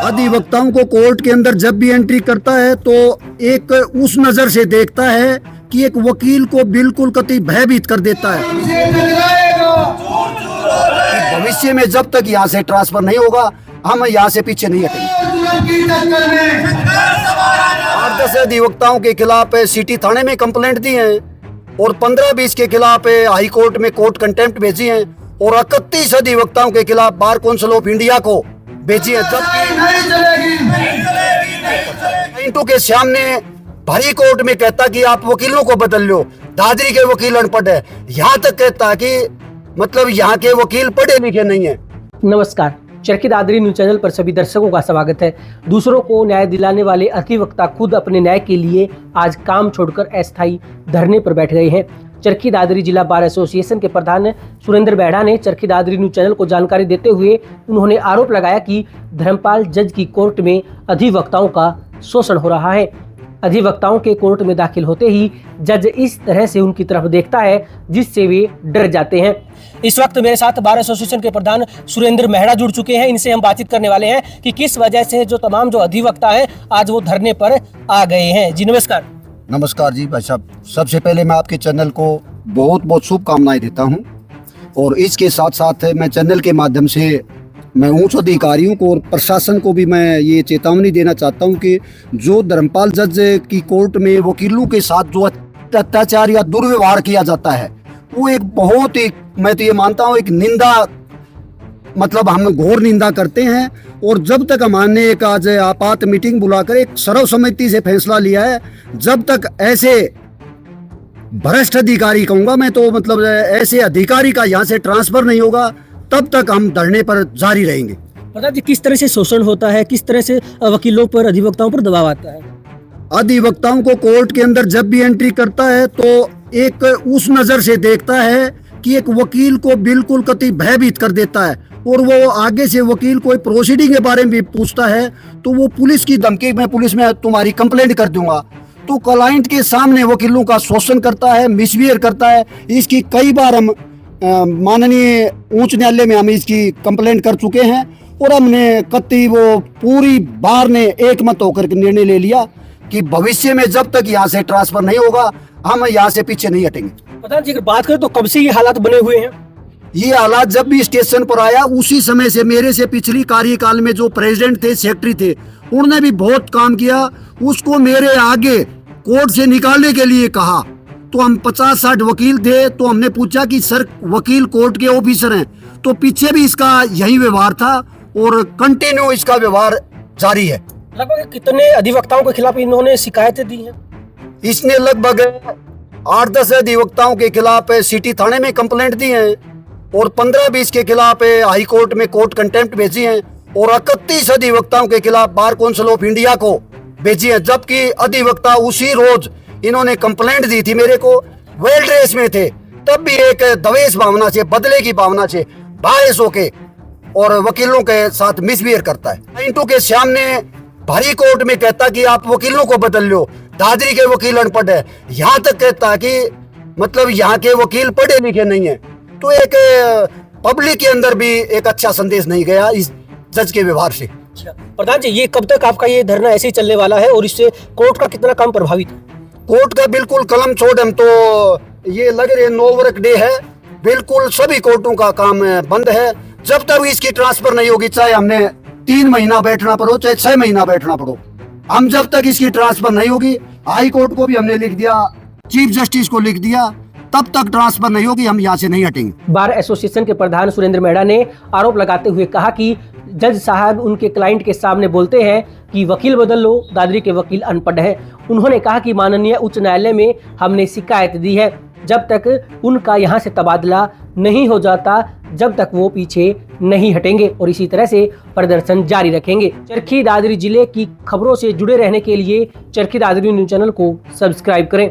अधिवक्ताओं को कोर्ट के अंदर जब भी एंट्री करता है तो एक उस नजर से देखता है कि एक वकील को बिल्कुल कतई भयभीत कर देता है। भविष्य में जब तक यहाँ से ट्रांसफर नहीं होगा हम यहाँ से पीछे नहीं हटेंगे। 8-10 अधिवक्ताओं के खिलाफ सिटी थाने में कंप्लेंट दी है और 15-20 के खिलाफ हाई कोर्ट में कोर्ट कंटेम्प्ट भेजी है और 31 अधिवक्ताओं के खिलाफ बार काउंसिल ऑफ इंडिया को भेजी है। जबकि के सामने भारी कोर्ट में कहता कि आप वकीलों को बदल लो, दादरी के वकील अनपढ़ है, यहाँ तक कहता कि मतलब यहाँ के वकील पढ़े लिखे नहीं है। नमस्कार, चरखी दादरी न्यूज चैनल पर सभी दर्शकों का स्वागत है। दूसरों को न्याय दिलाने वाले अधिवक्ता खुद अपने न्याय के लिए आज काम छोड़कर अस्थायी धरने पर बैठ गए हैं। चरखी दादरी जिला बार एसोसिएशन के प्रधान सुरेंद्र बेड़ा ने चरखी दादरी न्यूज चैनल को जानकारी देते हुए उन्होंने आरोप लगाया कि धर्मपाल जज की कोर्ट में अधिवक्ताओं का शोषण हो रहा है। अधिवक्ताओं के कोर्ट में दाखिल होते ही जज इस तरह से उनकी तरफ देखता है जिससे वे डर जाते हैं। इस वक्त मेरे साथ बार एसोसिएशन के प्रधान सुरेंद्र मेहड़ा जुड़ चुके हैं। इनसे हम बातचीत करने वाले हैं कि किस वजह से जो तमाम जो अधिवक्ता हैं आज वो धरने पर आ गए हैं। जी नमस्कार। नमस्कार जी भाई साहब, सबसे पहले मैं आपके चैनल को बहुत बहुत शुभकामनाएं देता हूं और इसके साथ साथ मैं चैनल के माध्यम से मैं उच्च अधिकारियों को और प्रशासन को भी मैं ये चेतावनी देना चाहता हूं कि जो धर्मपाल जज की कोर्ट में वकीलों के साथ जो अत्याचार या दुर्व्यवहार किया जाता है वो एक बहुत ही, मैं तो ये मानता हूँ, एक निंदा, मतलब हम घोर निंदा करते हैं। और जब तक हमने एक आज आपात मीटिंग बुलाकर एक सर्वसम्मति से फैसला लिया है, जब तक ऐसे भ्रष्ट अधिकारी कहूँगा मैं तो, मतलब ऐसे अधिकारी का यहाँ से ट्रांसफर नहीं होगा तब तक हम धरने पर जारी रहेंगे। प्रधान जी, किस तरह से शोषण होता है, किस तरह से वकीलों पर, अधिवक्ताओं पर दबाव आता है? अधिवक्ताओं को कोर्ट के अंदर जब भी एंट्री करता है तो एक उस नजर से देखता है कि एक वकील को बिल्कुल कतई भयभीत कर देता है और वो आगे से वकील कोई प्रोसीडिंग के बारे में भी पूछता है तो वो पुलिस की धमकी, मैं पुलिस में तुम्हारी कंप्लेंट कर दूंगा, तो क्लाइंट के सामने वकीलों का शोषण करता है, मिसबिहेव करता है। इसकी कई बार हम माननीय उच्च न्यायालय में हम इसकी कंप्लेंट कर चुके हैं और हमने कतई वो पूरी बार ने एक मत होकर निर्णय ले लिया कि भविष्य में जब तक यहाँ से ट्रांसफर नहीं होगा हम यहाँ से पीछे नहीं हटेंगे। प्रधान जी, अगर बात करें तो कब से ये हालात बने हुए हैं? ये हालात जब भी स्टेशन पर आया उसी समय से, मेरे से पिछली कार्यकाल में जो प्रेसिडेंट थे, सेक्रेटरी थे, उन्होंने भी बहुत काम किया। उसको मेरे आगे कोर्ट से निकालने के लिए कहा तो हम 50-60 वकील थे तो हमने पूछा कि सर वकील कोर्ट के ऑफिसर हैं, तो पीछे भी इसका यही व्यवहार था और कंटिन्यू इसका व्यवहार जारी है। लगभग कितने अधिवक्ताओं के खिलाफ इन्होंने शिकायतें दी हैं? इसने लगभग 8-10 अधिवक्ताओं के खिलाफ सिटी थाने में कंप्लेंट दी है और 15-20 के खिलाफ हाई कोर्ट में कोर्ट कंटेम्प्ट भेजी है और 31 अधिवक्ताओं के खिलाफ बार काउंसिल ऑफ इंडिया को भेजी है। जबकि अधिवक्ता उसी रोज इन्होंने कंप्लेंट दी थी मेरे को, वेल ड्रेस में थे, तब भी एक दवेश भावना से, बदले की भावना से बायस होके और वकीलों के साथ मिसबिहेव करता है। क्लाइंटों के सामने भारी कोर्ट में कहता कि आप वकीलों को बदल लो, दादरी के वकील अनपढ़ है, यहाँ तक कहता कि मतलब यहाँ के वकील पढ़े लिखे नहीं है। तो एक पब्लिक के अंदर भी एक अच्छा संदेश नहीं गया इस जज के व्यवहार से। प्रधान जी, ये कब तक आपका ये धरना ऐसे ही चलने वाला है और इससे कोर्ट का कितना काम प्रभावित है? कोर्ट का बिल्कुल कलम छोड़, हम तो ये लग रहे 9 वर्क डे है, बिल्कुल सभी कोर्टों का काम बंद है जब तक इसकी ट्रांसफर नहीं होगी। चाहे हमने 3 महीना बैठना पड़ो, चाहे 6 महीना बैठना पड़ो, हम जब तक इसकी ट्रांसफर नहीं होगी, हाई कोर्ट को भी हमने लिख दिया, चीफ जस्टिस को लिख दिया, तब तक ट्रांसफर नहीं होगी, हम यहाँ से नहीं हटेंगे। बार एसोसिएशन के प्रधान सुरेंद्र मेहड़ा ने आरोप लगाते हुए कहा कि जज साहब उनके क्लाइंट के सामने बोलते हैं कि वकील बदल लो, दादरी के वकील अनपढ़ है। उन्होंने कहा कि माननीय उच्च न्यायालय में हमने शिकायत दी है, जब तक उनका यहाँ से तबादला नहीं हो जाता जब तक वो पीछे नहीं हटेंगे और इसी तरह से प्रदर्शन जारी रखेंगे। चरखी दादरी जिले की खबरों से जुड़े रहने के लिए चरखी दादरी न्यूज चैनल को सब्सक्राइब करें।